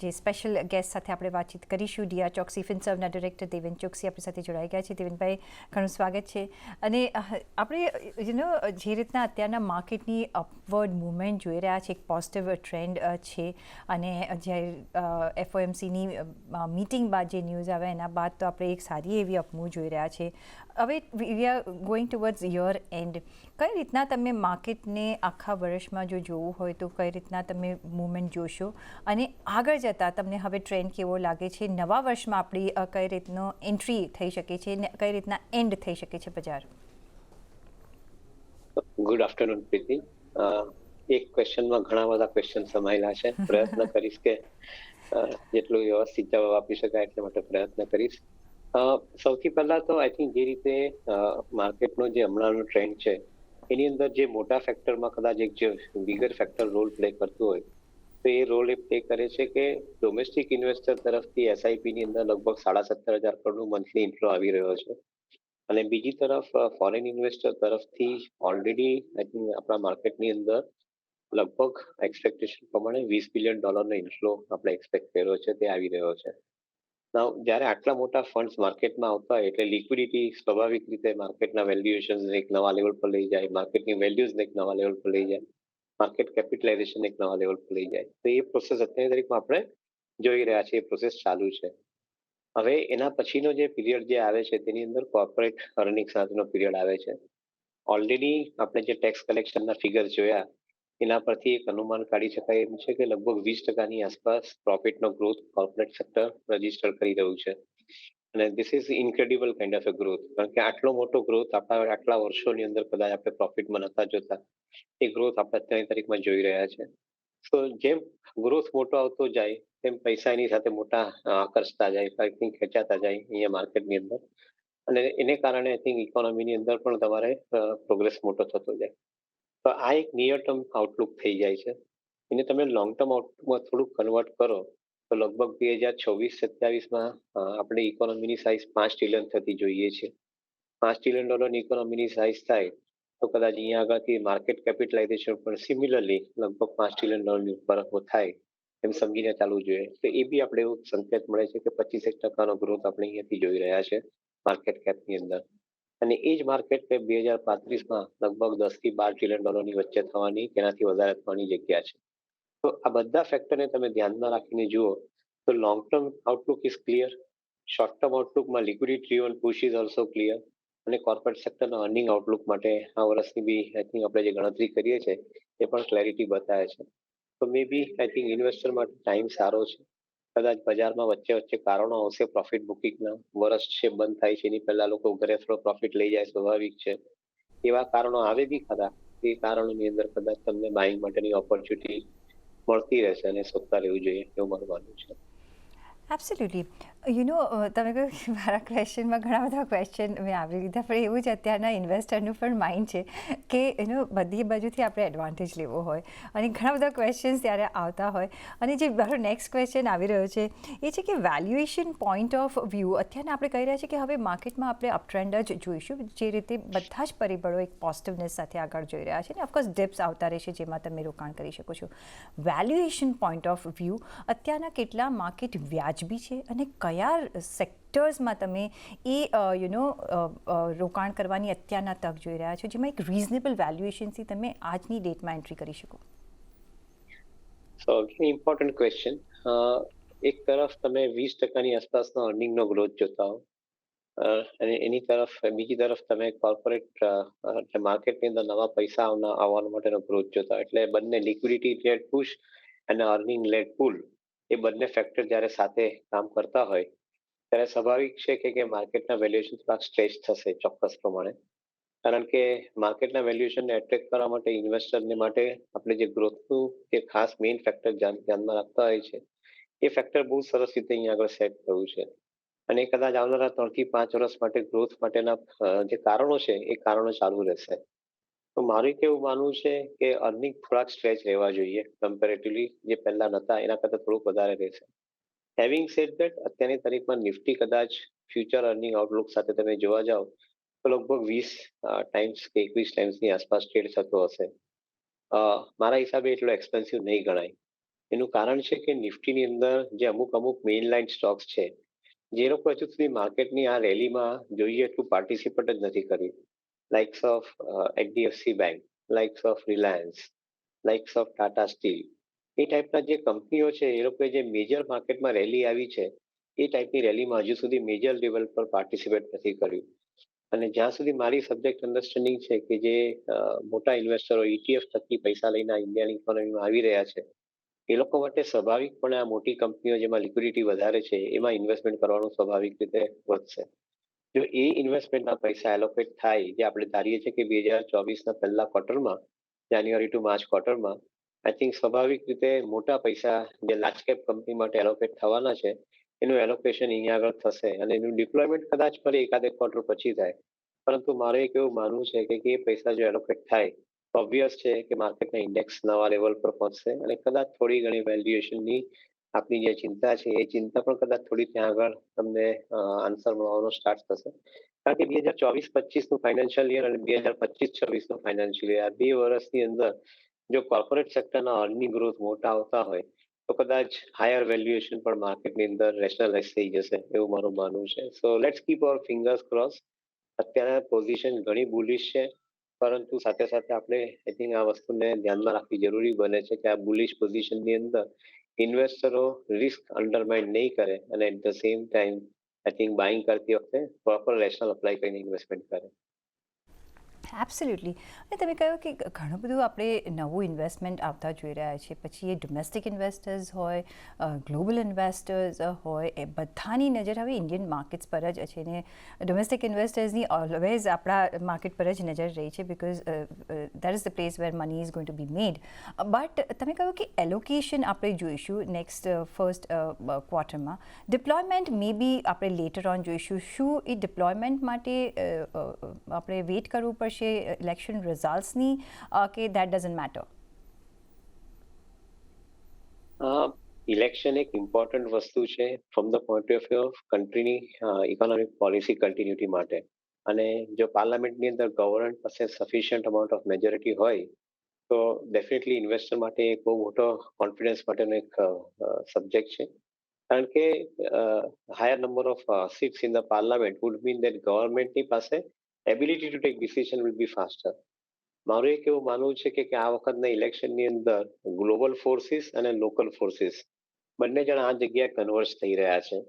જે special guest સાથે આપણે વાતચીત કરીશું. ડિયા ચોકસી ફિનસર્વના ડિરેક્ટર દેવેન ચોકસી આપણી સાથે જોડાઈ ગયા છે. દેવેનભાઈ, ઘણું સ્વાગત છે. અને આપણે જે રીતના અત્યારના માર્કેટની અપવર્ડ મૂવમેન્ટ જોઈ રહ્યા છે, એક પોઝિટિવ ટ્રેન્ડ છે, અને જ્યારે FOMCની મીટિંગ બાદ જે ન્યૂઝ આવે એના બાદ તો આપણે એક સારી એવી અપમૂવ જોઈ રહ્યા છે. હવે we are going towards year and. કઈ રીતના તમે માર્કેટને આખા વર્ષમાં જો જોવું હોય તો કઈ રીતના તમે મૂવમેન્ટ જોશો, અને આગળ જતાં તમને હવે ટ્રેન્ડ કેવો લાગે છે? નવા વર્ષમાં આપણી કઈ રીતનો એન્ટ્રી થઈ શકે છે ને કઈ રીતના એન્ડ થઈ શકે છે બજાર? ગુડ આફ્ટરનૂન પ્રીતિ. એક ક્વેશ્ચનમાં ઘણા બધા ક્વેશ્ચન સમાયેલા છે. પ્રયત્ન કરીશ કે જેટલું વ્યવસ્થિત જવાબ આપી શકાય એટલા માટે પ્રયત્ન કરીશ. સૌથી પહેલા તો આઈ થિંક જે રીતે માર્કેટનો જે હમણાંનો ટ્રેન્ડ છે એની અંદર જે મોટા ફેક્ટરમાં કદાચ એક જે બિગર ફેક્ટર રોલ પ્લે કરતું હોય તો એ રોલ એ પ્લે કરે છે કે ડોમેસ્ટિક ઇન્વેસ્ટર તરફથી SIPની અંદર લગભગ 17,500 કરોડનું મંથલી ઇન્ફ્લો આવી રહ્યો છે. અને બીજી તરફ ફોરેન ઇન્વેસ્ટર તરફથી ઓલરેડી આઈ થિંક આપણા માર્કેટની અંદર લગભગ એક્સપેક્ટેશન પ્રમાણે $20 બિલિયન ઇન્ફ્લો આપણે એક્સપેક્ટ કર્યો છે તે આવી રહ્યો છે. જ્યારે આટલા મોટા ફંડ્સ માર્કેટમાં આવતા હોય એટલે લિક્વિડિટી સ્વાભાવિક રીતે માર્કેટના વેલ્યુએશન એક નવા લેવલ પર લઈ જાય, માર્કેટની વેલ્યુઝને એક નવા લેવલ પર લઈ જાય, માર્કેટ કેપિટલાઇઝેશન એક નવા લેવલ પર લઈ જાય. તો એ પ્રોસેસ અત્યારની તારીખમાં આપણે જોઈ રહ્યા છીએ, એ પ્રોસેસ ચાલુ છે. હવે એના પછીનો જે પીરિયડ જે આવે છે તેની અંદર કોર્પોરેટ અર્નિંગ સાથેનો પીરિયડ આવે છે. ઓલરેડી આપણે જે ટેક્સ કલેક્શનના ફિગર જોયા એના પરથી એક અનુમાન કાઢી શકાય એમ છે કે લગભગ 20% આસપાસ પ્રોફિટનો ગ્રોથ કોર્પોરેટ સેક્ટર રજીસ્ટર કરી રહ્યું છે. અને this is incredible kind of a growth, કારણ કે આટલો મોટો ગ્રોથ આપણા આટલા વર્ષોની અંદર કદાચ આપણે પ્રોફિટમાં નતા જોતા, એ ગ્રોથ આપણે અત્યારની તારીખમાં જોઈ રહ્યા છે. તો જેમ ગ્રોથ મોટો આવતો જાય તેમ પૈસા એની સાથે મોટા આકર્ષતા જાય, આઈ થિંક ખેંચાતા જાય અહીંયા માર્કેટની અંદર, અને એને કારણે આઈ થિંક ઇકોનોમીની અંદર પણ તમારે પ્રોગ્રેસ મોટો થતો જાય. તો આ એક નિયર ટર્મ આઉટલુક થઈ જાય છે. એને તમે લોંગ ટર્મ આઉટલુકમાં થોડુંક કન્વર્ટ કરો તો લગભગ 2026-27માં આપણે ઇકોનોમીની સાઇઝ $5 ટ્રિલિયન થતી જોઈએ છે. $5 ટ્રિલિયન ઇકોનોમીની સાઇઝ થાય તો કદાચ અહીંયા આગળથી માર્કેટ કેપિટલાઇઝેશન પણ સિમિલરલી લગભગ $5 ટ્રિલિયન ઉપર થાય એમ સમજીને ચાલવું જોઈએ. તો એ બી આપણે એવું સંકેત મળે છે કે 25% ગ્રોથ આપણે અહીંયાથી જોઈ રહ્યા છે માર્કેટ કેપની અંદર. અને એ જ માર્કેટ કેપ 2035માં લગભગ 10 થી 12 ટ્રિલિયન ડોલરની વચ્ચે થવાની, તેનાથી વધારે થવાની જગ્યા છે. તો આ બધા ફેક્ટરને તમે ધ્યાનમાં રાખીને જુઓ તો long term outlook is clear. Short term આઉટલુકમાં liquidity driven push is also clear. અને કોર્પોરેટ સેક્ટરના અર્નિંગ આઉટલુક માટે આ વર્ષની બી આઈ થિંક આપણે જે ગણતરી કરીએ છીએ એ પણ ક્લેરિટી બતાવે છે. તો મે બી આઈ થિંક ઇન્વેસ્ટર માટે ટાઈમ સારો છે. કદાચ બજારમાં વચ્ચે વચ્ચે કારણો આવશે પ્રોફિટ બુકિંગના, વર્ષ છે બંધ થાય છે એની પહેલા લોકો ઘરે થોડો પ્રોફિટ લઈ જાય, સ્વાભાવિક છે. એવા કારણો આવે બી ખરા, એ કારણોની અંદર કદાચ તમને બાઇંગ માટેની ઓપોર્ચ્યુનિટી મળતી રહેશે અને શોધતા રહેવું જોઈએ એવું મારું માનવું છે. એબ્સોલ્યુટલી. તમે કહ્યું મારા ક્વેશ્ચનમાં ઘણા બધા ક્વેશ્ચન મેં આવરી લીધા, પણ એવું જ અત્યારના ઇન્વેસ્ટરનું પણ માઇન્ડ છે કે બધી બાજુથી આપણે એડવાન્ટેજ લેવો હોય અને ઘણા બધા ક્વેશ્ચન્સ ત્યારે આવતા હોય. અને જે મારો નેક્સ્ટ ક્વેશ્ચન આવી રહ્યો છે એ છે કે વેલ્યુએશન પોઈન્ટ ઓફ વ્યૂ. અત્યારના આપણે કહી રહ્યા છીએ કે હવે માર્કેટમાં આપણે અપટ્રેન્ડ જ જોઈશું, જે રીતે બધા જ પરિબળો એક પોઝિટિવનેસ સાથે આગળ જોઈ રહ્યા છે, અને ઓફકોર્સ ડિપ્સ આવતા રહેશે જેમાં તમે રોકાણ કરી શકો છો. વેલ્યુએશન પોઈન્ટ ઓફ વ્યૂ અત્યારના કેટલા માર્કેટ વ્યાજબી છે અને કયા સેક્ટર્સમાં તમે એ રોકાણ કરવાની અત્યારના તક જોઈ રહ્યા છો જેમાં એક રીઝનેબલ વેલ્યુએશનથી તમે આજની ડેટમાં એન્ટ્રી કરી શકો? સો ઇમ્પોર્ટન્ટ ક્વેશ્ચન. એક તરફ તમે 20%ની આસપાસનો અર્નિંગનો ગ્રોથ જોતા હો, અને એની તરફ બીજી તરફ તમે કોર્પોરેટ માર્કેટની અંદર નવા પૈસા આવવા માટેનો ગ્રોથ જોતા, એટલે બંને લિક્વિડિટી લેડ પુશ અને અર્નિંગ લેડ પુલ, એ બંને ફેક્ટર જ્યારે સાથે કામ કરતા હોય ત્યારે સ્વાભાવિક છે કે માર્કેટના વેલ્યુએશન થોડાક સ્ટ્રેચ થશે ચોક્કસ પ્રમાણે. કારણ કે માર્કેટના વેલ્યુએશનને એટ્રેક્ટ કરવા માટે ઇન્વેસ્ટરને માટે આપણે જે ગ્રોથનું જે ખાસ મેઇન ફેક્ટર ધ્યાનમાં રાખતા હોય છે એ ફેક્ટર બહુ સરસ રીતે અહીંયા આગળ સેટ થયું છે. અને કદાચ આવનારા 3 થી 5 વર્ષ માટે ગ્રોથ માટેના જે કારણો છે એ કારણો ચાલુ રહેશે. તો મારું કેવું માનવું છે કે અર્નિંગ થોડાક સ્ટ્રેચ રહેવા જોઈએ કમ્પેરેટિવલી, જે પહેલા નતા એના કરતાં થોડુંક વધારે રહેશે. હેવિંગ સેડ ધેટ અત્યારની તારીખમાં નિફ્ટી કદાચ ફ્યુચર અર્નિંગ આઉટલુક સાથે તમે જોવા જાઓ તો લગભગ 20 ટાઈમ્સ કે 21 ટાઈમ્સની આસપાસ ટ્રેડ થતો હશે. મારા હિસાબે એટલો એક્સપેન્સિવ નહીં ગણાય. એનું કારણ છે કે નિફ્ટીની અંદર જે અમુક મેઇન લાઇન સ્ટોક્સ છે, જે લોકો હજુ સુધી માર્કેટની આ રેલીમાં જોઈએ એટલું પાર્ટિસિપેટ જ નથી કર્યું, likes of HDFC Bank, likes of Reliance, likes of Tata Steel, એ ટાઈપના જે કંપનીઓ છે એ લોકોએ જે મેજર માર્કેટમાં રેલી આવી છે એ ટાઈપની રેલીમાં હજુ સુધી મેજર લેવલ પર પાર્ટિસિપેટ નથી કર્યું. અને જ્યાં સુધી મારી સબ્જેક્ટ અન્ડરસ્ટેન્ડિંગ છે કે જે મોટા ઇન્વેસ્ટરો ETF થકી પૈસા લઈને ઇન્ડિયન ઇકોનોમીમાં આવી રહ્યા છે, એ લોકો માટે સ્વાભાવિકપણે આ મોટી કંપનીઓ જેમાં લિક્વિડિટી વધારે છે એમાં ઇન્વેસ્ટમેન્ટ કરવાનું સ્વાભાવિક રીતે વધશે. જો એ ઇન્વેસ્ટમેન્ટના પૈસા એલોકેટ થાય, જે આપણે ધારીએ છીએ કે 2024ના પહેલા ક્વાર્ટરમાં, જાન્યુઆરી ટુ માર્ચ ક્વાર્ટરમાં, આઈ થિંક સ્વાભાવિક રીતે મોટા પૈસા જે લાર્જ કેપ કંપની માટે એલોકેટ થવાના છે એનું એલોકેશન અહીંયા આગળ થશે અને એનું ડિપ્લોયમેન્ટ કદાચ ફરી એકાદ ક્વાર્ટર પછી થાય. પરંતુ મારે એક એવું માનવું છે કે એ પૈસા જો એલોકેટ થાય તો ઓબ્વિયસ છે કે માર્કેટના ઇન્ડેક્સ નવા લેવલ પર પહોંચશે અને કદાચ થોડી ઘણી વેલ્યુએશનની આપની જે ચિંતા છે એ ચિંતા પણ કદાચ થોડી ત્યાં આગળ તમને આન્સર મળવાનો સ્ટાર્ટ થશે. કારણ કે 2024-25નું ફાઇનાન્શિયલ યર અને 2025-26નું ફાઇનાન્શિયલ યર, આ 2 વર્ષની અંદર જો કોર્પોરેટ સેક્ટરના અર્નિંગ ગ્રોથ મોટા આવતા હોય તો કદાચ હાયર વેલ્યુએશન પણ માર્કેટની અંદર રેશનલાઇઝ થઈ જશે એવું મારું માનવું છે. So let's keep hour fingers cross. અત્યારે પોઝિશન ઘણી બુલિશ છે, પરંતુ સાથે સાથે આપણે આઈ થિંક આ વસ્તુને ધ્યાનમાં રાખવી જરૂરી બને છે કે આ બુલિશ પોઝિશનની અંદર ઇન્વેસ્ટરો રિસ્ક અંડરમાઇન નહીં કરે અને at the same time I think buying કરતી વખતે પ્રોપર રેશનલ અપ્લાય કરીને ઇન્વેસ્ટમેન્ટ કરે. એબ્સોલ્યુટલી. અને તમે કહ્યું કે ઘણું બધું આપણે નવું ઇન્વેસ્ટમેન્ટ આવતા જોઈ રહ્યા છીએ, પછી એ ડોમેસ્ટિક ઇન્વેસ્ટર્સ હોય, ગ્લોબલ ઇન્વેસ્ટર્સ હોય, એ બધાની નજર હવે ઇન્ડિયન માર્કેટ્સ પર જ છે ને ડોમેસ્ટિક ઇન્વેસ્ટર્સની ઓલવેઝ આપણા માર્કેટ પર જ નજર રહી છે, because that is the place where money is going to be made. But તમે કહ્યું કે એલોકેશન આપણે જોઈશું નેક્સ્ટ ફર્સ્ટ ક્વાર્ટરમાં, ડિપ્લોયમેન્ટ મે બી આપણે લેટર ઓન જોઈશું. શું એ ડિપ્લોયમેન્ટ માટે આપણે વેઇટ કરવું પડશે ઇલેક્શન રિઝલ્ટ્સની, કે દેટ ડઝન્ટ મેટર? ઇલેક્શન એક ઇમ્પોર્ટન્ટ વસ્તુ છે from the point of view of કન્ટ્રીની ઇકોનોમિક પોલિસી કન્ટિન્યુટી માટે. અને જો પાર્લામેન્ટની અંદર ગવર્નર પાસે સફિશિયન્ટ અમાઉન્ટ ઓફ મેજોરિટી હોય તો ડેફિનેટલી ઇન્વેસ્ટર માટે એક બહુ મોટો કોન્ફિડન્સ માટેનો એક સબ્જેક્ટ છે. કારણ કે higher number of seats in the parliament would mean that ગવર્મેન્ટની પાસે ability to take decision will be faster. મારું એક એવું માનવું છે કે આ વખતના ઇલેક્શનની અંદર ગ્લોબલ ફોર્સિસ અને લોકલ ફોર્સિસ બંને જણા આ જગ્યાએ કન્વર્સ થઈ રહ્યા છે.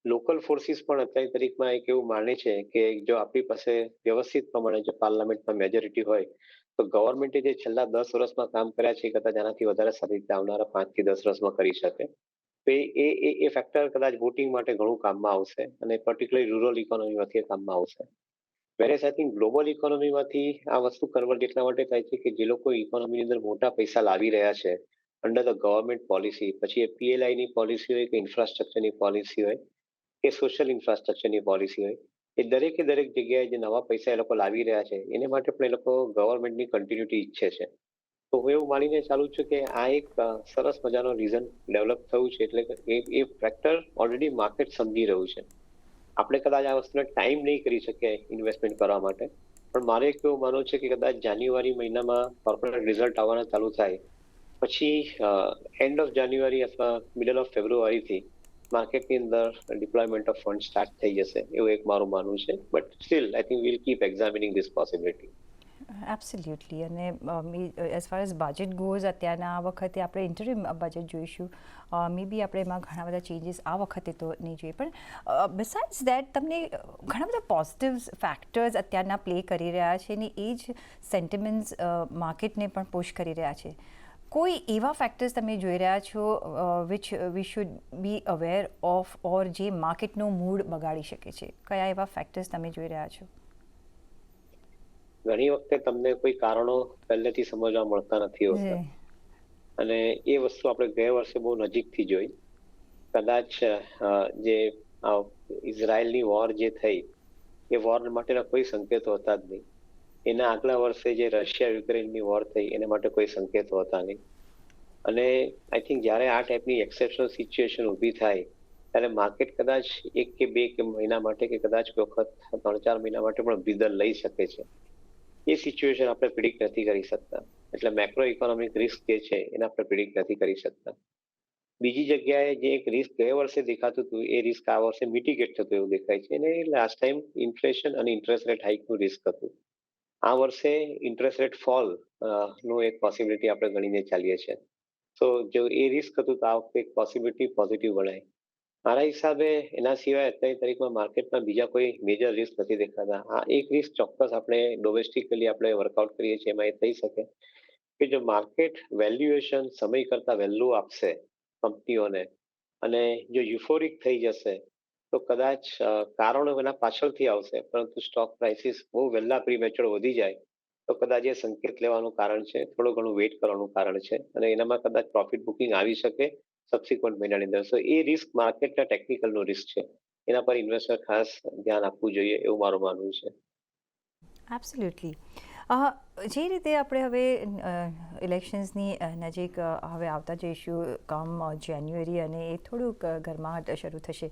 લોકલ ફોર્સિસ પણ અત્યારની તારીખમાં એક એવું માને છે કે જો આપણી પાસે વ્યવસ્થિત પ્રમાણે જો પાર્લામેન્ટમાં મેજોરિટી હોય તો ગવર્મેન્ટે જે છેલ્લા 10 વર્ષમાં કામ કર્યા છે કદાચ આનાથી વધારે સારી રીતે આવનારા 5 થી 10 વર્ષમાં કરી શકે. તો એ ફેક્ટર કદાચ વોટિંગ માટે ઘણું કામમાં આવશે અને પર્ટિક્યુલરલી રૂરલ ઇકોનોમીમાંથી કામમાં આવશે. વેરેસ આઈ થિંક ગ્લોબલ ઇકોનોમીમાંથી આ વસ્તુ કન્વર્ટ એટલા માટે થાય છે કે જે લોકો ઇકોનોમીની અંદર મોટા પૈસા લાવી રહ્યા છે અંડર ધ ગવર્મેન્ટ પોલિસી, પછી એ PLIની પોલિસી હોય કે ઇન્ફ્રાસ્ટ્રક્ચરની પોલિસી હોય કે સોશિયલ ઇન્ફ્રાસ્ટ્રક્ચરની પોલિસી હોય, એ દરેક જગ્યાએ જે નવા પૈસા એ લોકો લાવી રહ્યા છે એને માટે પણ એ લોકો ગવર્મેન્ટની કન્ટિન્યુટી ઈચ્છે છે. તો હું એવું માનીને ચાલુ છું કે આ એક સરસ મજાનો રીઝન ડેવલપ થયું છે, એટલે કે એ ફેક્ટર ઓલરેડી માર્કેટ સમજી રહ્યું છે. આપણે કદાચ આ વસ્તુને ટાઈમ નહીં કરી શકીએ ઇન્વેસ્ટમેન્ટ કરવા માટે, પણ મારે એક એવું માનવું છે કે કદાચ જાન્યુઆરી મહિનામાં કોર્પોરેટ રિઝલ્ટ આવવાના ચાલુ થાય પછી એન્ડ ઓફ જાન્યુઆરી અથવા મિડલ ઓફ ફેબ્રુઆરીથી માર્કેટની અંદર ડિપ્લોયમેન્ટ ઓફ ફંડ સ્ટાર્ટ થઈ જશે એવું એક મારું માનવું છે. But still I think we'll keep examining this possibility. Absolutely. અને as far as budget goes, અત્યારના આ વખતે આપણે ઇન્ટરિમ બજેટ જોઈશું. મે બી આપણે એમાં ઘણા બધા ચેન્જીસ આ વખતે તો નહીં જોઈએ, પણ બિસાઇડ્સ દેટ તમને ઘણા બધા પોઝિટિવ ફેક્ટર્સ અત્યારના પ્લે કરી રહ્યા છે અને એ જ સેન્ટિમેન્ટ્સ માર્કેટને પણ પુશ કરી રહ્યા છે. કોઈ એવા ફેક્ટર્સ તમે જોઈ રહ્યા છો which we should be aware of, or જે માર્કેટનો મૂડ બગાડી શકે છે? કયા એવા ફેક્ટર્સ તમે જોઈ રહ્યા છો? ઘણી વખતે તમને કોઈ કારણો પહેલેથી સમજવા મળતા નથી હોતા, અને એ વસ્તુ આપણે ગયા વર્ષે બહુ નજીકથી જોઈ. કદાચ જે ઇઝરાયલની વોર જે થઈ એ વોર માટેના કોઈ સંકેતો હતા જ નહીં. એના આગલા વર્ષે જે રશિયા યુક્રેનની વોર થઈ એના માટે કોઈ સંકેતો હતા નહીં. અને આઈ થિંક જ્યારે આ ટાઈપની એક્સેપ્શનલ સિચ્યુએશન ઊભી થાય ત્યારે માર્કેટ કદાચ 1 કે 2 મહિના માટે કે કદાચ કોઈ વખત 3-4 મહિના માટે પણ બ્રીધર લઈ શકે છે. એ સિચ્યુએશન આપણે પ્રિડિક્ટ નથી કરી શકતા. એટલે મેક્રો ઇકોનોમિક રિસ્ક જે છે એને આપણે પ્રિડિક્ટ નથી કરી શકતા. બીજી જગ્યાએ જે એક રિસ્ક ગયા વર્ષે દેખાતું હતું એ રિસ્ક આ વર્ષે મિટિગેટ થતું એવું દેખાય છે. અને લાસ્ટ ટાઈમ ઇન્ફ્લેશન અને ઇન્ટરેસ્ટ રેટ હાઇકનું રિસ્ક હતું. આ વર્ષે ઇન્ટરેસ્ટ રેટ ફોલ નું એક પોસિબિલિટી આપણે ગણીને ચાલીએ છીએ. તો જો એ રિસ્ક હતું તો આ વખતે એક પોસિબિલિટી પોઝિટિવ ગણાય. મારા હિસાબે એના સિવાય અત્યારની તારીખમાં માર્કેટમાં બીજા કોઈ મેજર રિસ્ક નથી દેખાતા. આ એક રિસ્ક ચોક્કસ આપણે ડોમેસ્ટિકલી આપણે વર્કઆઉટ કરીએ છીએ એમાં એ થઈ શકે કે જો માર્કેટ વેલ્યુએશન સમય કરતા વહેલું આપશે કંપનીઓને અને જો યુફોરિક થઈ જશે તો કદાચ કારણો એના પાછળથી આવશે, પરંતુ સ્ટોક પ્રાઇસીસ બહુ વહેલા પ્રીમેચ્યોર વધી જાય તો કદાચ એ સંકેત લેવાનું કારણ છે, થોડું ઘણું વેઇટ કરવાનું કારણ છે અને એનામાં કદાચ પ્રોફિટ બુકિંગ આવી શકે સબસિક્વન્ટ મહિનાની અંદર. સો એ રિસ્ક માર્કેટના ટેકનિકલનો રિસ્ક છે, એના પર ઇન્વેસ્ટર ખાસ ધ્યાન આપવું જોઈએ એવું મારું માનવું છે. એબ્સોલ્યુટલી. જે રીતે આપણે હવે ઇલેક્શન્સની નજીક હવે આવતા જઈશું કમ જાન્યુઆરી, અને એ થોડુંક ગરમાહટ શરૂ થશે.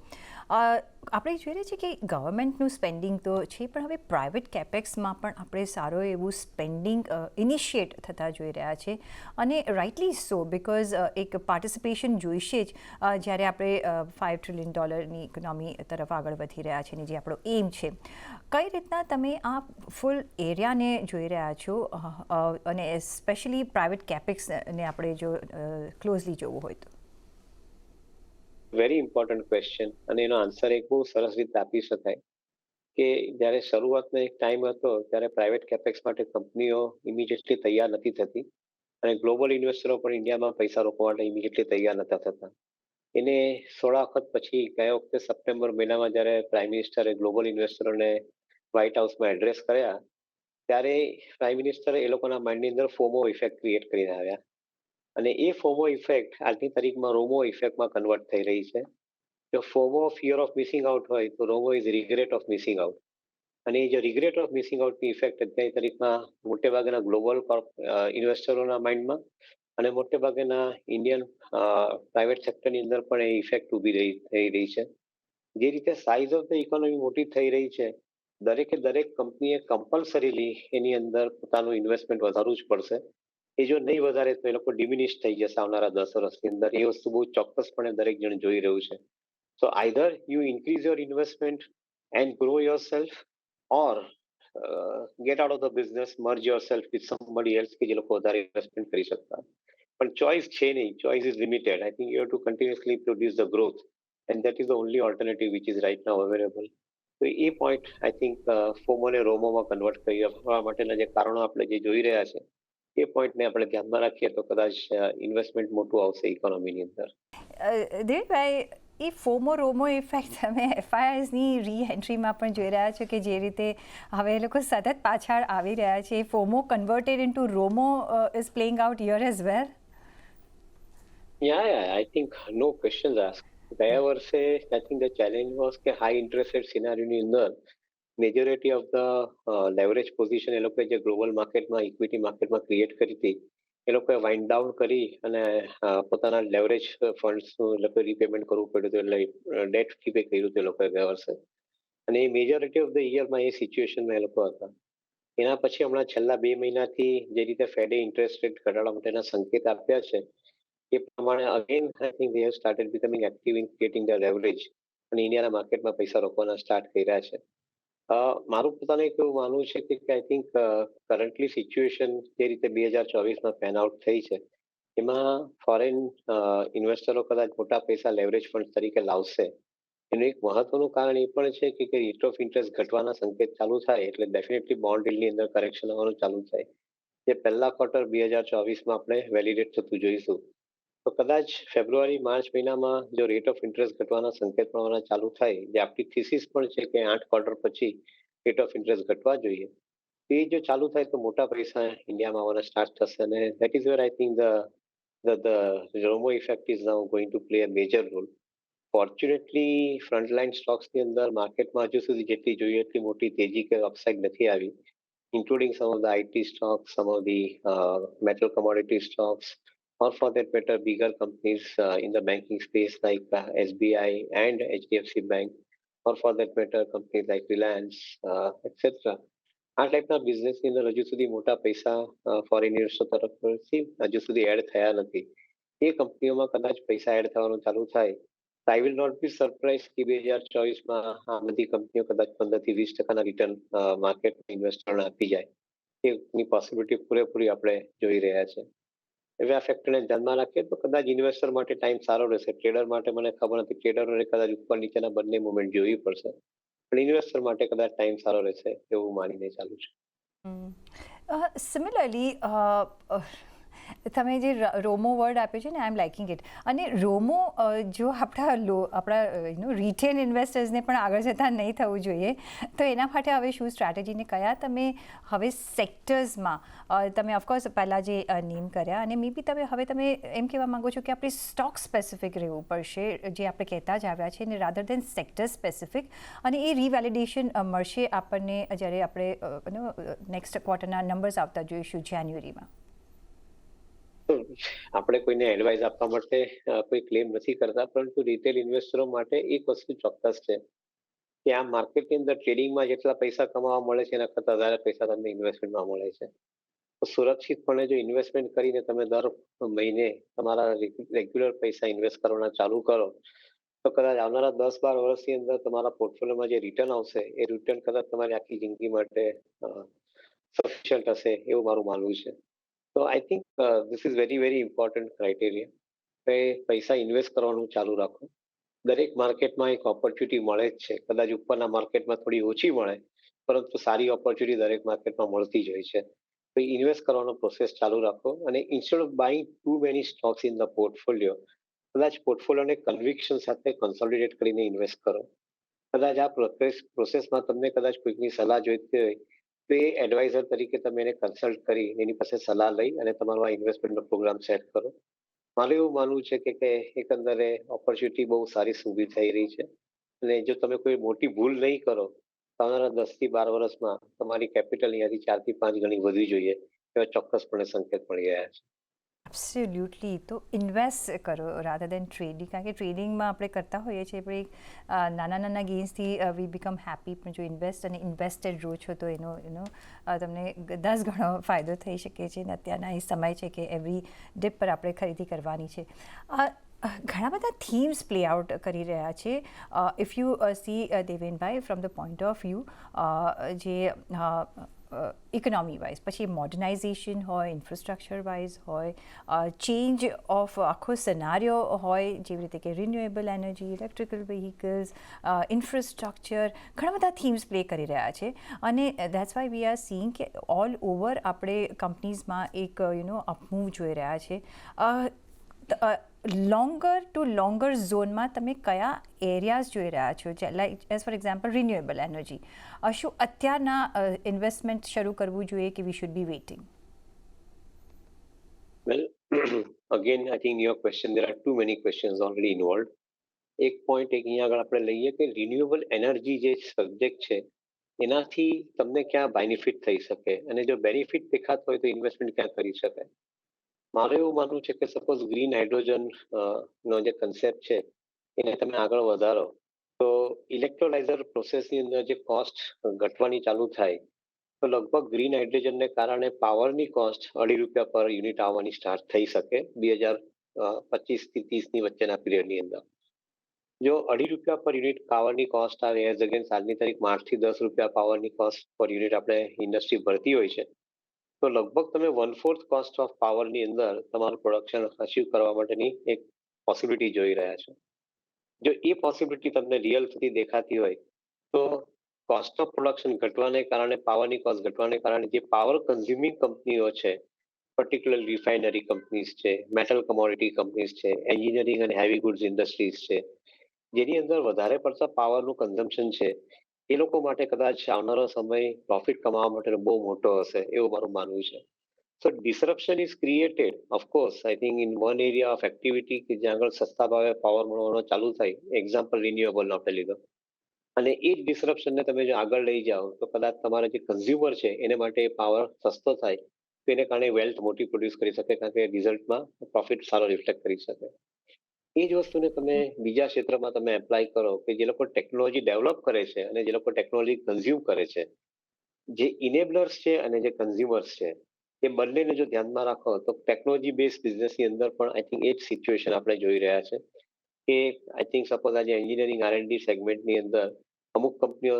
આપણે જોઈ રહ્યા છીએ કે ગવર્મેન્ટનું સ્પેન્ડિંગ તો છે, પણ હવે પ્રાઇવેટ કેપેક્સમાં પણ આપણે સારું એવું સ્પેન્ડિંગ ઇનિશિએટ થતા જોઈ રહ્યા છે, અને રાઇટલી સો, બિકોઝ એક પાર્ટિસિપેશન જોઈશે જ જ્યારે આપણે $5 ટ્રિલિયન ઇકોનોમી તરફ આગળ વધી રહ્યા છે, ને જે આપણો એમ છે. કઈ રીતના તમે આ ફૂલ એરિયાને જોઈ રહ્યા છો, અને સ્પેશિયલી પ્રાઇવેટ કેપેક્સને આપણે જો ક્લોઝલી જોવું હોય તો? વેરી ઇમ્પોર્ટન્ટ ક્વેશ્ચન, અને એનો આન્સર એક બહુ સરસ રીતે આપી શકાય કે જ્યારે શરૂઆતનો એક ટાઈમ હતો ત્યારે પ્રાઇવેટ કેપેક્સ માટે કંપનીઓ ઇમિડિયેટલી તૈયાર નથી થતી અને ગ્લોબલ ઇન્વેસ્ટરો પણ ઇન્ડિયામાં પૈસા રોકવા માટે ઇમિડિયેટલી તૈયાર નતા થતા. એને થોડા વખત પછી ગયા વખતે સપ્ટેમ્બર મહિનામાં જ્યારે પ્રાઇમ મિનિસ્ટરે ગ્લોબલ ઇન્વેસ્ટરોને વ્હાઇટ હાઉસમાં એડ્રેસ કર્યા ત્યારે પ્રાઇમ મિનિસ્ટરે એ લોકોના માઇન્ડની અંદર ફોમો ઇફેક્ટ ક્રિએટ કરીને આવ્યા, અને એ ફોમો ઇફેક્ટ આજની તારીખમાં રોમો ઇફેક્ટમાં કન્વર્ટ થઈ રહી છે. જો FOMO fear of missing out હોય તો ROMO is regret of missing out, અને એ જે રિગ્રેટ ઓફ મિસિંગ આઉટની ઇફેક્ટ અત્યારની તારીખમાં મોટેભાગના ગ્લોબલ ઇન્વેસ્ટરોના માઇન્ડમાં અને મોટેભાગના ઇન્ડિયન પ્રાઇવેટ સેક્ટરની અંદર પણ એ ઇફેક્ટ ઊભી થઈ રહી છે. જે રીતે સાઇઝ ઓફ ધ ઇકોનોમી મોટી થઈ રહી છે, દરેક કંપનીએ કમ્પલસરીલી એની અંદર પોતાનું ઇન્વેસ્ટમેન્ટ વધારવું જ પડશે. એ જો નહીં વધારે તો એ લોકો ડિમિનિશ થઈ જશે આવનારા 10 વર્ષની અંદર. એ વસ્તુ બહુ ચોક્કસપણે દરેક જણ જોઈ રહ્યું છે. So either you increase your investment and grow yourself, or get out of the business, merge yourself with somebody else કે જે લોકો વધારે ઇન્વેસ્ટમેન્ટ કરી શકતા. પણ ચોઇસ છે નહીં, choice is limited. I think you have to continuously produce the growth, and that is the only alternative which is right now available. તો એ પોઈન્ટ આઈ થિંક ફોમોને રોમોમાં કન્વર્ટ કરવા માટેના જે કારણો આપણે જે જોઈ રહ્યા છે એ પોઈન્ટને આપણે ધ્યાનમાં રાખીએ તો કદાચ ઇન્વેસ્ટમેન્ટ મોટું આવશે ઇકોનોમીની અંદર. દિલીપભાઈ, એ ફોમો રોમો ઇફેક્ટ તમે એફઆઈઆઈની રી એન્ટ્રીમાં પણ જોઈ રહ્યા છો કે જે રીતે હવે એ લોકો સતત પાછળ આવી રહ્યા છે. FOMO converted into ROMO is playing out here as well. Yeah, I think no questions asked. ગયા વર્ષે I think the challenge was કે હાઈ ઇન્ટરેસ્ટ રેટ સિનારીઓની અંદર majority of the leverage position એ લોકોએ જે ગ્લોબલ માર્કેટમાં ઇક્વિટી માર્કેટમાં ક્રિએટ કરી હતી એ લોકોએ વાઇન્ડ ડાઉન કરી અને પોતાના લેવરેજ ફંડ્સનું એ લોકોએ રીપેમેન્ટ કરવું પડ્યું હતું, એટલે ડેટ રીપે કર્યું હતું એ લોકોએ ગયા વર્ષે. અને એ મેજોરિટી ઓફ ધ યરમાં એ સિચ્યુએશનમાં એ લોકો હતા. એના પછી હમણાં છેલ્લા 2 મહિનાથી જે રીતે ફેડે ઇન્ટરેસ્ટ રેટ ઘટાડવા માટેના સંકેત આપ્યા છે એ પ્રમાણે again I think they have started becoming active in creating the leverage, અને ઇન્ડિયાના માર્કેટમાં પૈસા રોકવાના સ્ટાર્ટ કર્યા છે. મારું પોતાનું એક એવું માનવું છે કે આઈ થિંક કરન્ટલી સિચ્યુએશન જે રીતે 2024માં પેન આઉટ થઈ છે એમાં ફોરેન ઇન્વેસ્ટરો કદાચ મોટા પૈસા લેવરેજ ફંડ તરીકે લાવશે. એનું એક મહત્વનું કારણ એ પણ છે કે રેટ ઓફ ઇન્ટરેસ્ટ ઘટવાના સંકેત ચાલુ થાય એટલે ડેફિનેટલી બોન્ડ યીલ્ડની અંદર કરેક્શન આવવાનું ચાલુ થાય, જે પહેલા ક્વાર્ટર 2024માં આપણે વેલિડેટ થતું જોઈશું. તો કદાચ ફેબ્રુઆરી માર્ચ મહિનામાં જો રેટ ઓફ ઇન્ટરેસ્ટ ઘટવાના સંકેત મળવાના ચાલુ થાય, જે આપણી થીસીસ પણ છે કે 8 ક્વાર્ટર પછી રેટ ઓફ ઇન્ટરેસ્ટ ઘટવા જોઈએ, એ જો ચાલુ થાય તો મોટા પૈસા ઇન્ડિયામાં આવવાના સ્ટાર્ટ થશે. અને that is where I think the ROMO effect is now going to play a major role. Fortunately frontline સ્ટોક્સની અંદર માર્કેટમાં હજુ સુધી જેટલી જોઈએ એટલી મોટી તેજી કે અપસાઇડ નથી આવી, including some of the IT stocks, some of the metal commodity stocks, or for that matter, bigger companies in the banking space like SBI and HDFC Bank, or for that matter, companies like Reliance, etc. આ ટાઈપના બિઝનેસની અંદર હજુ સુધી મોટા પૈસા foreign investor તરફથી હજુ સુધી એડ થયા નથી. એ કંપનીઓમાં કદાચ પૈસા એડ થવાનું ચાલુ થાય તો I will not be surprise કે 2024માં આ બધી કંપનીઓ કદાચ 15 થી 20% રિટર્ન માર્કેટ ઇન્વેસ્ટરને આપી જાય એની પોસિબિલિટી પૂરેપૂરી આપણે જોઈ રહ્યા છે. હવે આ ફેક્ટરને ધ્યાનમાં રાખીએ તો કદાચ ઇન્વેસ્ટર માટે ટાઈમ સારો રહેશે. ટ્રેડર માટે મને ખબર નથી, ટ્રેડરોને કદાચ ઉપર નીચેના બંને મુવમેન્ટ જોવી પડશે, પણ ઇન્વેસ્ટર માટે કદાચ ટાઈમ સારો રહેશે એવું માનીને ચાલુ છે. સિમિલરલી તમે જે રોમો વર્ડ આપ્યો છે ને, આઈ એમ લાઇકિંગ ઇટ. અને રોમો જો આપણા રિટેલ ઇન્વેસ્ટર્સને પણ આગળ જતાં નહીં થવું જોઈએ, તો એના માટે હવે શું સ્ટ્રેટેજીને કયા તમે હવે સેક્ટર્સમાં તમે ઓફકોર્સ પહેલાં જે નેમ કર્યા, અને મે બી તમે એમ કહેવા માગો છો કે આપણે સ્ટોક સ્પેસિફિક રહેવું પડશે, જે આપણે કહેતા જ આવ્યા છે, ને રાધર દેન સેક્ટર સ્પેસિફિક, અને એ રિવેલિડેશન મળશે આપણને જ્યારે આપણે નેક્સ્ટ ક્વાર્ટરના નંબર્સ આવતા જોઈશું જાન્યુઆરીમાં. આપણે કોઈને એડવાઇસ આપવા માટે કોઈ ક્લેમ નથી કરતા, પરંતુ રિટેલ ઇન્વેસ્ટરો માટે એક વસ્તુ ચોક્કસ છે કે આ માર્કેટની અંદર ટ્રેડિંગમાં જેટલા પૈસા કમાવા મળે છે એના કરતાં વધારે પૈસા તમને ઇન્વેસ્ટમેન્ટમાં મળે છે. તો સુરક્ષિતપણે જો ઇન્વેસ્ટમેન્ટ કરીને તમે દર મહિને તમારા રેગ્યુલર પૈસા ઇન્વેસ્ટ કરવાના ચાલુ કરો તો કદાચ આવનારા 10-12 વર્ષની અંદર તમારા પોર્ટફોલિયોમાં જે રિટર્ન આવશે એ રિટર્ન કદાચ તમારી આખી જિંદગી માટે સફિશિયન્ટ હશે એવું મારું માનવું છે. તો I think this is very very important criteria કે પૈસા ઇન્વેસ્ટ કરવાનું ચાલુ રાખો. દરેક માર્કેટમાં એક ઓપોર્ચ્યુનિટી મળે જ છે. કદાચ ઉપરના માર્કેટમાં થોડી ઓછી મળે, પરંતુ સારી ઓપોર્ચ્યુનિટી દરેક માર્કેટમાં મળતી જ હોય છે. તો ઇન્વેસ્ટ કરવાનો પ્રોસેસ ચાલુ રાખો, અને instead of buying too many stocks in the portfolio, કદાચ પોર્ટફોલિયોને કન્વિક્શન સાથે કન્સોલિડેટ કરીને ઇન્વેસ્ટ કરો. કદાચ આ પ્રોસેસમાં તમને કદાચ કોઈકની સલાહ જોઈતી હોય તો એ એડવાઇઝર તરીકે તમે એને કન્સલ્ટ કરી એની પાસે સલાહ લઈ અને તમારો આ ઇન્વેસ્ટમેન્ટનો પ્રોગ્રામ સેટ કરો. મારું એવું માનવું છે કે એકંદરે ઓપોર્ચ્યુનિટી બહુ સારી ઊભી થઈ રહી છે, અને જો તમે કોઈ મોટી ભૂલ નહીં કરો તો આવનારા 10 થી 12 વર્ષમાં તમારી કેપિટલ અહીંયાથી 4 થી 5 ગણી વધવી જોઈએ એવા ચોક્કસપણે સંકેત મળી રહ્યા છે. એબ્સોલ્યુટલી. તો ઇન્વેસ્ટ કરો રાધર દેન ટ્રેડિંગ, કારણ કે ટ્રેડિંગમાં આપણે કરતા હોઈએ છીએ પણ નાના ગેઇન્સથી વી બીકમ હેપી, પણ જો ઇન્વેસ્ટ અને ઇન્વેસ્ટેડ રહો છો તો એનો તમને 10 ગણો ફાયદો થઈ શકે છે. અને અત્યારના એ સમય છે કે એવરી ડિપ પર આપણે ખરીદી કરવાની છે. ઘણા બધા થીમ્સ પ્લે આઉટ કરી રહ્યા છે. If you C Devenbhai from the point of view જે ઇકોનોમી વાઇઝ, પછી મોડર્નાઇઝેશન હોય, ઇન્ફ્રાસ્ટ્રક્ચર વાઇઝ હોય, ચેન્જ ઓફ આખો સિનારીઓ હોય, જેવી રીતે કે renewable energy, electrical vehicles, infrastructure, ઘણા બધા થીમ્સ પ્લે કરી રહ્યા છે. અને that's why we are seeing કે ઓલ ઓવર આપણે કંપનીઝમાં એક અપમૂવ જોઈ રહ્યા છે. લોંગર ટુ લોંગર ઝોનમાં તમે કયા એરિયાઝ જોઈ રહ્યા છો? Like as for example renewable energy, શું અત્યારના ઇન્વેસ્ટમેન્ટ શરૂ કરવું જોઈએ કે we should be waiting? Well, again, I think your question, there are too many questions already involved. એક પોઈન્ટ અહીંયા આગળ આપણે લઈએ કે રિન્યુએબલ એનર્જી જે સબ્જેક્ટ છે એનાથી તમને ક્યાં બેનિફિટ થઈ શકે, અને જો બેનિફિટ દેખાતો હોય તો ઇન્વેસ્ટમેન્ટ ક્યાં કરી શકાય. મારું એવું માનવું છે કે સપોઝ ગ્રીન હાઇડ્રોજન નો જે કન્સેપ્ટ છે એને તમે આગળ વધારો તો ઇલેક્ટ્રોલાઇઝર પ્રોસેસની અંદર જે કોસ્ટ ઘટવાની ચાલુ થાય તો લગભગ ગ્રીન હાઇડ્રોજનને કારણે પાવરની કોસ્ટ ₹2.5 પર યુનિટ આવવાની સ્ટાર્ટ થઈ શકે 2025 થી 30ની વચ્ચેના પીરિયડની અંદર. જો ₹2.5 પર યુનિટ પાવરની કોસ્ટ આવે એઝ અગેન્સ્ટ આજની તારીખ 5 થી 10 રૂપિયા પાવરની કોસ્ટ પર યુનિટ આપણે ઇન્ડસ્ટ્રી ભરતી હોય છે, તો લગભગ તમે 1/4 કોસ્ટ ઓફ પાવરની અંદર તમારું પ્રોડક્શન અચીવ કરવા માટેની એક પોસિબિલિટી જોઈ રહ્યા છો. જો એ પોસિબિલિટી તમને રિયલ થતી દેખાતી હોય તો કોસ્ટ ઓફ પ્રોડક્શન ઘટવાને કારણે, પાવરની કોસ્ટ ઘટવાને કારણે જે પાવર કન્ઝ્યુમિંગ કંપનીઓ છે, પર્ટિક્યુલર રિફાઇનરી કંપનીઝ છે, મેટલ કમોડિટી કંપનીઝ છે, એન્જિનિયરિંગ અને હેવી ગુડ્સ ઇન્ડસ્ટ્રીઝ છે, જેની અંદર વધારે પડતા પાવરનું કન્ઝમ્પશન છે, એ લોકો માટે કદાચ આવનારો સમય પ્રોફિટ કમાવા માટે બહુ મોટો હશે એવું મારું માનવું છે. So disruption is created of course I think in one area of activity કે જ્યાં આગળ સસ્તા ભાવે પાવર મળવાનો ચાલુ થાય, એક્ઝામ્પલ રિન્યુએબલનો આપણે લીધો, અને એ જ ડિસરપ્શનને તમે જો આગળ લઈ જાઓ તો કદાચ તમારા જે કન્ઝ્યુમર છે એને માટે પાવર સસ્તો થાય તો એને કારણે વેલ્થ મોટી પ્રોડ્યુસ કરી શકે, કારણ કે રિઝલ્ટમાં પ્રોફિટ સારો રિફ્લેક્ટ કરી શકે. એ જ વસ્તુને તમે બીજા ક્ષેત્રમાં તમે એપ્લાય કરો કે જે લોકો ટેકનોલોજી ડેવલપ કરે છે અને જે લોકો ટેકનોલોજી કન્ઝ્યુમ કરે છે, જે ઇનેબલર્સ છે અને જે કન્ઝ્યુમર્સ છે, એ બંનેને જો ધ્યાનમાં રાખો તો ટેકનોલોજી બેઝ બિઝનેસની અંદર પણ આઈ થિંક એ જ સિચ્યુએશન આપણે જોઈ રહ્યા છે કે આઈ થિંક સપોઝ આજે એન્જિનિયરિંગ R&D સેગમેન્ટની અંદર અમુક કંપનીઓ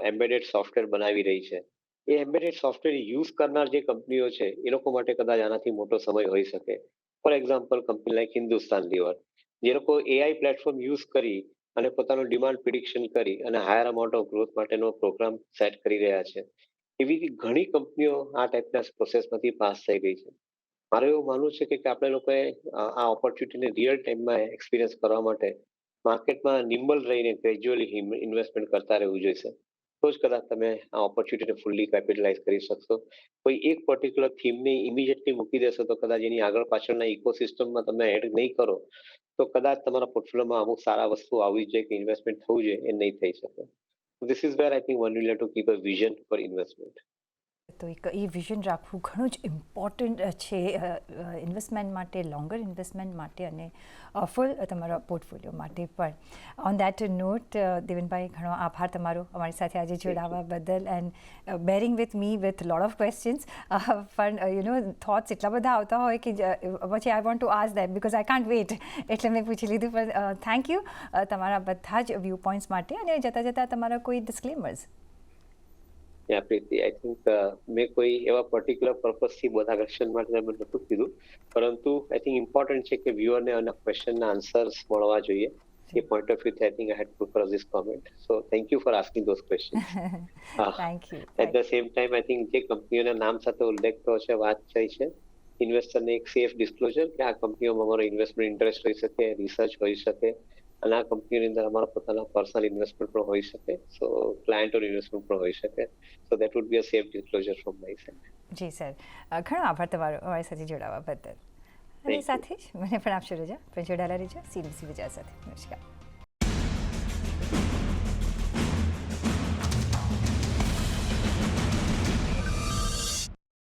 એમ્બેડેડ સોફ્ટવેર બનાવી રહી છે. એ એમ્બેડેડ સોફ્ટવેર યુઝ કરનાર જે કંપનીઓ છે એ લોકો માટે કદાચ આનાથી મોટો સમય હોઈ શકે. For example company like Hindustan Lever, જે લોકો AI પ્લેટફોર્મ યુઝ કરી અને પોતાનું ડિમાન્ડ પ્રિડિક્શન કરી અને હાયર અમાઉન્ટ ઓફ ગ્રોથ માટેનો પ્રોગ્રામ સેટ કરી રહ્યા છે. એવી ઘણી કંપનીઓ આ ટાઈપના પ્રોસેસમાંથી પાસ થઈ ગઈ છે. મારું એવું માનવું છે કે આપણે લોકોએ આ ઓપોર્ચ્યુનિટીને રિયલ ટાઈમમાં એક્સપિરિયન્સ કરવા માટે માર્કેટમાં નિમ્બલ રહીને ગ્રેજ્યુઅલી ઇન્વેસ્ટમેન્ટ કરતા રહેવું જોઈશે. તો જ કદાચ તમે આ ઓપોર્ચ્યુનિટીને ફૂલ્લી કેપિટલાઇઝ કરી શકશો. કોઈ એક પર્ટિક્યુલર થીમને ઇમિડિયેટલી મૂકી દેશો તો કદાચ એની આગળ પાછળના ઇકોસિસ્ટમમાં તમે એડ નહીં કરો તો કદાચ તમારા પોર્ટફોલિયોમાં અમુક સારા વસ્તુ આવવી જોઈએ કે ઇન્વેસ્ટમેન્ટ થવું જોઈએ એ નહીં થઈ શકે. This is where I think one will have to keep a vision for investment. તો એક એ વિઝન રાખવું ઘણું જ ઇમ્પોર્ટન્ટ છે ઇન્વેસ્ટમેન્ટ માટે, લોંગર ઇન્વેસ્ટમેન્ટ માટે અને ફૂલ તમારા પોર્ટફોલિયો માટે પણ. ઓન દેટ નોટ દેવનભાઈ, ઘણો આભાર તમારો અમારી સાથે આજે જોડાવા બદલ and bearing with me with lot of questions. પણ થોટ્સ એટલા બધા આવતા હોય કે પછી I want to ask that because I can't wait, એટલે મેં પૂછી લીધું. પણ થેન્ક યુ તમારા બધા જ વ્યૂ પોઈન્ટ્સ માટે. અને જતાં જતાં તમારા કોઈ ડિસ્ક્લેમર્સ? પ્રીતિ, આઈ થિંક મેં કોઈ એવા પર્ટિક્યુલર પર્પઝથી બધા ક્વેશ્ચન માટે મેં નહોતું કીધું, પરંતુ આઈ થિંક ઇમ્પોર્ટન્ટ છે કે વ્યુઅરને અને ક્વેશ્ચનના આન્સર્સ મળવા જોઈએ. એ પોઈન્ટ ઓફ વ્યૂથી I think I had to propose this comment. So thank you for asking those questions. Thank you. At the same time I think જે કંપનીઓના નામ સાથે ઉલ્લેખ થયો છે, વાત થઈ છે, ઇન્વેસ્ટરને એક સેફ ડિસ્ક્લોઝર કે આ કંપનીઓમાં અમારો ઇન્વેસ્ટમેન્ટ ઇન્ટરેસ્ટ હોઈ શકે, રિસર્ચ હોઈ શકે, અને આ કંપનીની અંદર અમારા પોતાના પર્સનલ ઇન્વેસ્ટમેન્ટ પણ હોઈ શકે, સો ક્લાયન્ટોનું ઇન્વેસ્ટમેન્ટ પણ હોઈ શકે. So that would be a safe disclosure from my side. Ji sir, ઘણો આભાર તમારો અમારી સાથે જોડાવા બદલ. અને સાથે જ મને પણ આપશો રજા. પણ જોડાયેલા રહેજો CNBC ગુજરાત સાથે. નમસ્કાર.